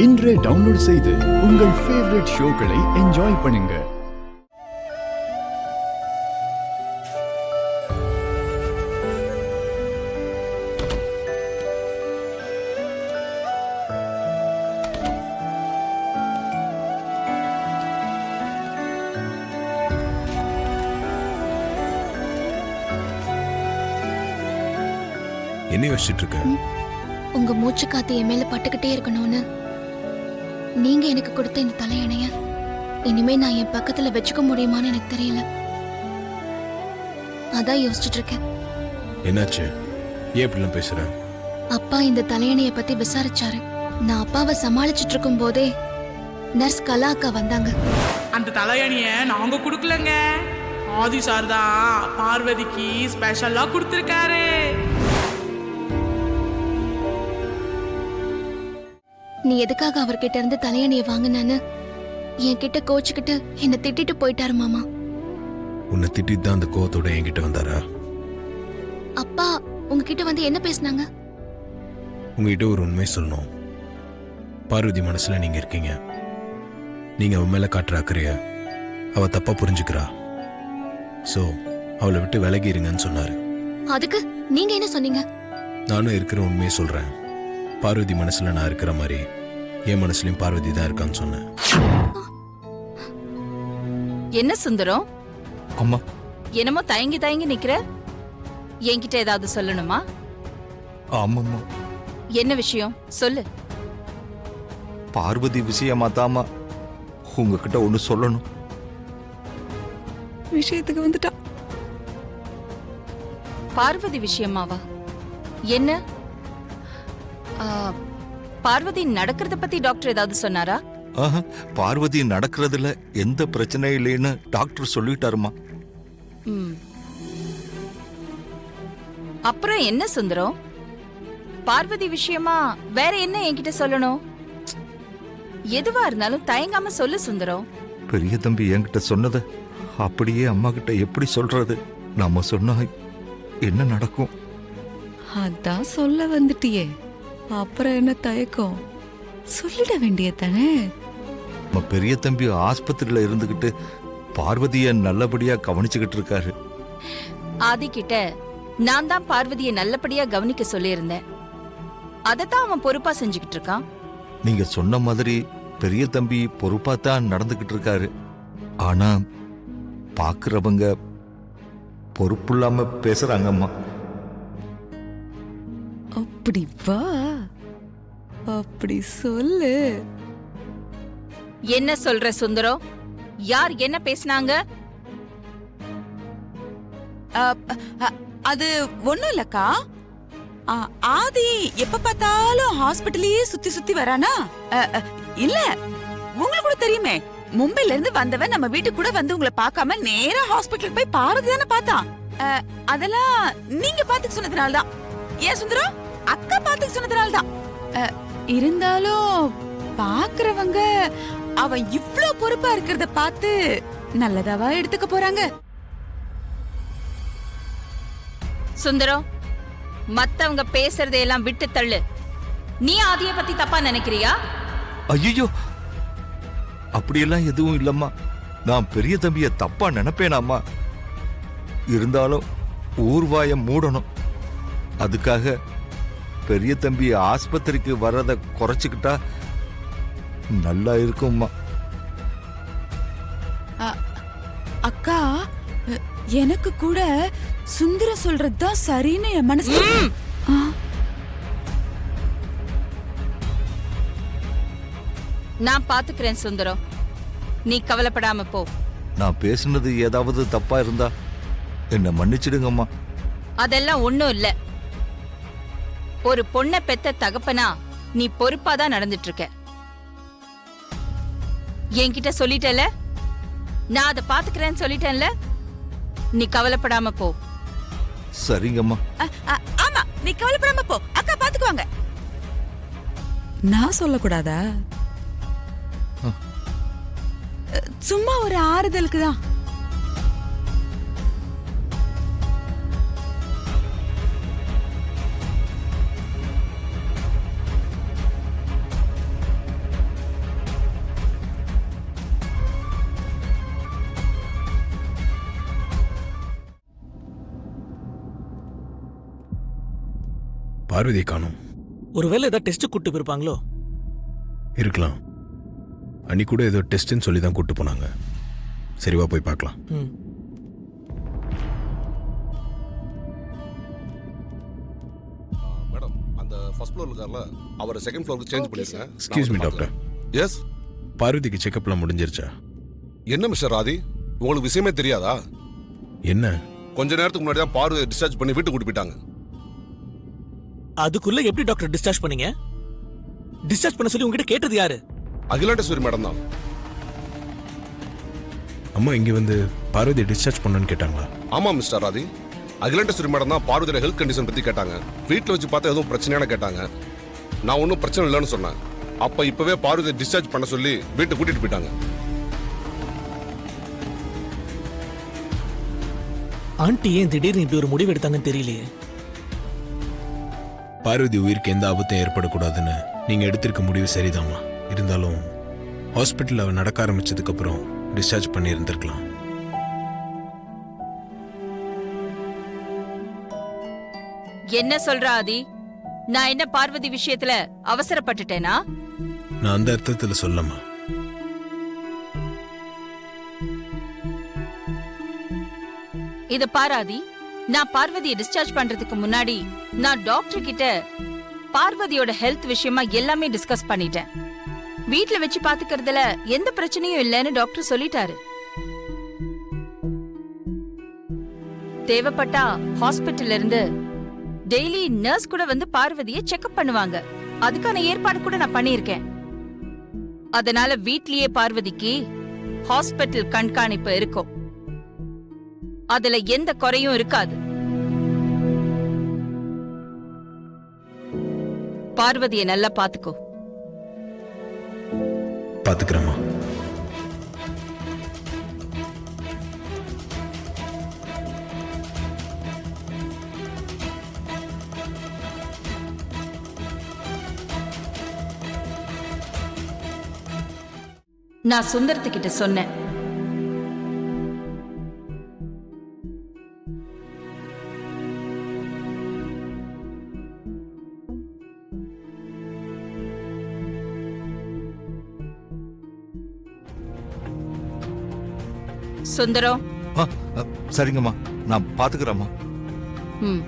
இன்றே டவுன்லோட் செய்து உங்கள் ஃபேவரட் ஷோக்களை என்ஜாய் பண்ணுங்க. என்ன யோசிச்சுட்டு இருக்க? உங்க மூச்சு காத்து என் மேல பட்டுக்கிட்டே இருக்கணும்னு நீங்க எனக்கு கொடுத்த இந்த தலையணைய இனிமே நான் என் பக்கத்துல வச்சுக்க முடியுமான்னு எனக்கு தெரியல. அதான் யோசிச்சுட்டு இருக்கேன். என்னாச்சு? ஏன் இப்படிலாம் பேசுற? அப்பா இந்த தலையணைய பத்தி விசாரிச்சாரு. நான் அப்பாவை சமாளிச்சுட்டு இருக்கும் போதே நர்ஸ் கலா அக்கா வந்தாங்க. அந்த தலையணிய நாங்க குடுக்கலங்க, ஆதி சார் தான் பார்வதிக்கு ஸ்பெஷலா கொடுத்திருக்காரு. நீ எதுக்காக அவர்கிட்ட இருந்து தலையணைய வாங்கினான்னு என்கிட்ட கோச்சுக்கிட்டு என்ன திட்டிட்டு போயிட்டாரு மாமா. உன்னை திட்டிட்டு தான் அந்த கோவத்தோட என்கிட்ட வந்தாரா? அப்பா உங்ககிட்ட வந்து என்ன பேசினாங்க? உங்ககிட்ட ஒரு உண்மை சொல்லணும். பார்வதி மனசுல நீங்க இருக்கீங்க. நீங்க அவன் மேல காட்டுற அக்கறைய அவ தப்பா புரிஞ்சுக்கிறா. சோ அவளை விட்டு விலகி இருங்கன்னு சொன்னாரு. அதுக்கு நீங்க என்ன சொன்னீங்க? நானும் இருக்கிற உண்மையை சொல்றேன். பார்வதி மனசுல நான் இருக்கிற மாதிரி என் மனசுலயும் பார்வதி தான் இருக்கான்னு சொன்னேன். என்ன சுந்தரம்? அம்மா, என்னமோ தயங்கி தயங்கி நிக்கிற? என்கிட்ட ஏதாவது சொல்லணுமா? ஆமாம்மா. என்ன விஷயம் சொல்லு. பார்வதி விஷயமா தாமா உங்ககிட்ட ஒண்ணு சொல்லணும். விஷயத்துக்கு வந்துட்டா. பார்வதி விஷயமாவா? என்ன? பார்வதி நடக்கிறத பத்தி டாக்டர் ஏதாவது சொன்னாரா? பார்வதி நடக்கிறதுல எந்த பிரச்சனையும் இல்லைன்னு டாக்டர் சொல்லிட்டாருமா. அப்புறம் என்ன சுந்தரம்? பார்வதி விஷயமா வேற என்ன என்கிட்ட சொல்லணும்? எதுவா இருந்தாலும் தயங்காம சொல்லு சுந்தரம். பெரிய தம்பி என்கிட்ட சொன்னத அப்படியே அம்மா கிட்ட எப்படி சொல்றது? நம்ம சொன்னா என்ன நடக்கும்? அதான் சொல்ல வந்துட்டியே, அப்புறம் என்ன தயக்கம்? சொல்லிட வேண்டியதானே. நம்ம பெரிய தம்பி ஆஸ்பத்திரியில இருந்துகிட்டு பார்வதிய நல்லபடியா கவனிச்சுக்கிட்டு இருக்காரு. ஆதி கிட்ட நான் தான் பார்வதியை நல்லபடியா கவனிக்க சொல்லியிருந்தேன். அதத்தான் அவன் பொறுப்பா செஞ்சுக்கிட்டு இருக்கான். நீங்க சொன்ன மாதிரி பெரிய தம்பி பொறுப்பா தான் நடந்துகிட்டு இருக்காரு. ஆனா பாக்குறவங்க பொறுப்பு இல்லாம பேசுறாங்கம்மா. அப்படி வா, அப்படி சொல்லு. என்ன சொல்ற சுந்தரம்? யார் என்ன பேசினாங்க? அது ஒண்ணும் இல்லக்கா. ஆதி எப்ப பார்த்தாலும் ஹாஸ்பிட்டலையே சுத்தி சுத்தி வரானா? இல்ல, உங்களுக்கு கூட தெரியுமே, மும்பைல இருந்து வந்தவன் நம்ம வீட்டுக்கு கூட வந்து உங்களை பார்க்காம நேரா ஹாஸ்பிட்டலுக்கு போய் பார்வதி தானே பார்த்தான். அதெல்லாம் நீங்க பாத்துக்க சொன்னதுனாலதான். ஏன் சுந்தரம்? அக்கா பாத்துக்க சொன்னதுனாலதான். இருந்தாலும் பாக்குறவங்க அவன் இவ்ளோ பொறுப்பா இருக்கிறத பார்த்து நல்லதாவா எடுத்துக்க போறாங்க? சுந்தரம், மத்தவங்க பேசுறதையெல்லாம் விட்டு தள்ளு. நீ ஆதிய பத்தி தப்பா நினைக்கிறியா? ஐயோ, அப்படியெல்லாம் எதுவும் இல்லம்மா. நான் பெரிய தம்பிய தப்பா நினைப்பேனாம்மா. இருந்தாலும் ஊர்வாயம் மூடணும். அதுக்காக பெரிய தம்பி ஆஸ்பத்திரிக்கு வர்றத குறைச்சுக்கிட்டா நல்லா இருக்கும்மா. அக்கா, எனக்கு கூட சுந்தர சொல்றதுதான் சரின்னு என் மனசு. நான் பாத்துக்கிறேன் சுந்தரம், நீ கவலைப்படாம போ. நான் பேசுனது ஏதாவது தப்பா இருந்தா என்ன மன்னிச்சிடுங்கம்மா. அதெல்லாம் ஒண்ணும் இல்ல. ஒரு பொண்ணை பெத்த தகப்பனா நீ பொறுப்பாதான் நடந்துட்டு இருக்க. என்கிட்ட சொல்லிட்டல, நான் அதை பாத்துக்கிறேன்னு சொல்லிட்டேன்ல, நீ கவலைப்படாம போ. சரிங்கம்மா. ஆமா, நீ கவலைப்படாம போ, அக்கா பாத்துக்குவாங்க. நான் சொல்லக்கூடாதா? சும்மா ஒரு ஆறுதலுக்கு தான். பார்வதியை காணோம். ஒருவேளை ஏதாவது டெஸ்ட் கூட்டு போயிருப்பாங்களோ? இருக்கலாம். அன்னைக்கு கூட ஏதோ டெஸ்ட்னு சொல்லி தான் கூட்டு போனாங்க. சரிவா போய் பார்க்கலாம். ம். மேடம், அந்த ஃபர்ஸ்ட் ஃப்ளோர்ல இருக்கார்ல, அவரை செகண்ட் ஃப்ளோருக்கு சேஞ்ச் பண்ணிருங்க. Excuse me doctor. எஸ். பார்வதிக்கு செக்கப்லாம் முடிஞ்சிருச்சா? என்ன மிஸ்டர் ராதி, உங்களுக்கு விஷயமே தெரியாதா? என்ன? கொஞ்ச நேரத்துக்கு முன்னாடி தான் பார்வதியை டிஸ்சார்ஜ் பண்ணி வீட்டுக்கு கூட்டி போயிட்டாங்க. அதுக்குள்ள எப்படி டாக்டர் டிஸ்சார்ஜ் பண்ணீங்க? டிஸ்சார்ஜ் பண்ண சொல்லி உங்ககிட்ட கேட்டது யாரு? அகிலாண்டேஸ்வரி மேடம் தான். அம்மா இங்கே வந்து பார்வதியை டிஸ்சார்ஜ் பண்ணணும்னு கேட்டாங்களா? ஆமா மிஸ்டர் ராதி, அகிலாண்டேஸ்வரி மேடம் தான் பார்வதியோட ஹெல்த் கண்டிஷன் பத்தி கேட்டாங்க. வீட்டில் வச்சு பார்த்தா எதுவும் பிரச்சனையான கேட்டாங்க. நான் ஒன்றும் பிரச்சனை இல்லைன்னு சொன்னேன். அப்ப இப்பவே பார்வதியை டிஸ்சார்ஜ் பண்ண சொல்லி வீட்டுக்கு கூட்டிட்டு போயிட்டாங்க. ஆண்டி ஏன் திடீர்னு இப்படி ஒரு முடிவு எடுத்தாங்கன்னு தெரியலையே. பார்வதி உயிருக்கு எந்த ஆபத்தும் ஏற்படக்கூடாதுன்னு நீங்க எடுத்திருக்க முடிவு சரிதாம்மா. இருந்தாலும் ஹாஸ்பிட்டல் அவ நடக்க ஆரம்பிச்சதுக்கு அப்புறம் டிஸ்சார்ஜ் பண்ணி இருந்திருக்கலாம். என்ன சொல்ற ஆதி? நான் என்ன பார்வதி விஷயத்துல அவசரப்பட்டுட்டேனா? நான் அந்த அர்த்தத்துல சொல்லம்மா. இத பாராதி, நான் பார்வதியை டிஸ்சார்ஜ் பண்றதுக்கு முன்னாடி நான் டாக்டர் கிட்ட பார்வதியோட ஹெல்த் விஷயமா எல்லாமே டிஸ்கஸ் பண்ணிட்டேன். வீட்ல வச்சு பாத்துக்கிறதுல எந்த பிரச்சனையும் இல்லைன்னு டாக்டர் சொல்லிட்டாரு. தேவைப்பட்டா ஹாஸ்பிட்டல்ல இருந்து டெய்லி நர்ஸ் கூட வந்து பார்வதியை செக்அப் பண்ணுவாங்க. அதுக்கான ஏற்பாடு கூட நான் பண்ணியிருக்கேன். அதனால வீட்லயே பார்வதிக்கு ஹாஸ்பிட்டல் கண்காணிப்பு இருக்கும். அதுல எந்த குறையும் இருக்காது. பார்வதியை நல்லா பாத்துக்கோ. பாத்துக்கிறேம்மா. நான் சுந்தரத்துக்கிட்ட சொன்னேன். சுந்தரம். சரிங்கம்மா, நான் பாத்துக்கிறேம்மா. ம்